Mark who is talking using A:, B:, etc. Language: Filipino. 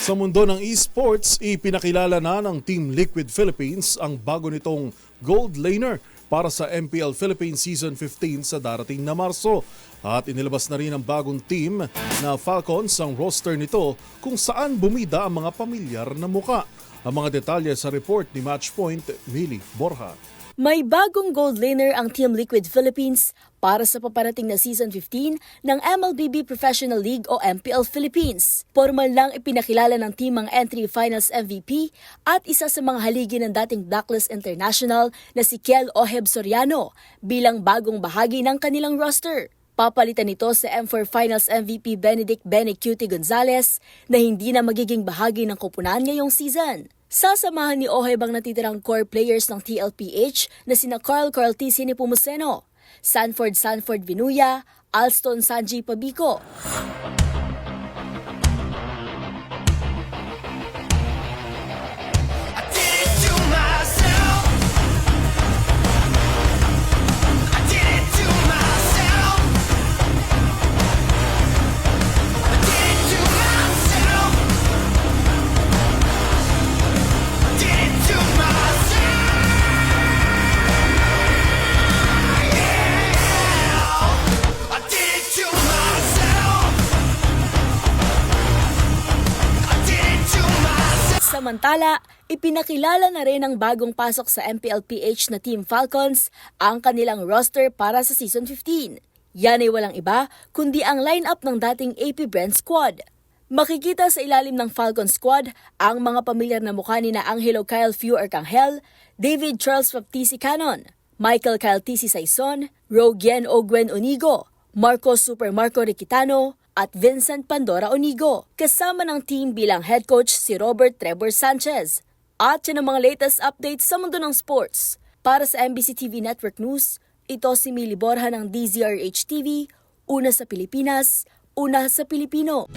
A: Sa mundo ng esports, ipinakilala na ng Team Liquid Philippines ang bago nitong gold laner para sa MPL Philippines Season 15 sa darating na Marso. At inilabas na rin ang bagong team na Falcons ang roster nito kung saan bumida ang mga pamilyar na muka. Ang mga detalye sa report ni Matchpoint, Millie Borja.
B: May bagong gold laner ang Team Liquid Philippines para sa paparating na Season 15 ng MLBB Professional League o MPL Philippines. Formal lang ipinakilala ng team ang entry finals MVP at isa sa mga haligi ng dating Blacklist International na si Kiel Oheb Soriano bilang bagong bahagi ng kanilang roster. Papalitan nito sa M4 Finals MVP Benedict "Benny Cutie" Gonzalez na hindi na magiging bahagi ng koponan ngayong season. Sasamahan ni Oheb ang natitirang core players ng TLPH na sina Carl T. Nepomuceno, Sanford Vinuya, Alston Sanji Pabico, Samantala, ipinakilala na rin ng bagong pasok sa MPLPH na Team Falcons ang kanilang roster para sa Season 15. Yan ay walang iba kundi ang lineup ng dating AP Brand Squad. Makikita sa ilalim ng Falcon Squad ang mga pamilyar na mukha ni na Angelo Kyle Few Arcangel, David Charles Baptisi Canon, Michael Kyle Tisi Saison, Rogue Ogwen Onigo, Marco Super Marco Riquitano, at Vincent Pandora Onigo, kasama ng team bilang head coach si Robert Trevor Sanchez. At yan ang mga latest updates sa mundo ng sports. Para sa MBC TV Network News, ito si Millie Borja ng DZRH TV, una sa Pilipinas, una sa Pilipino.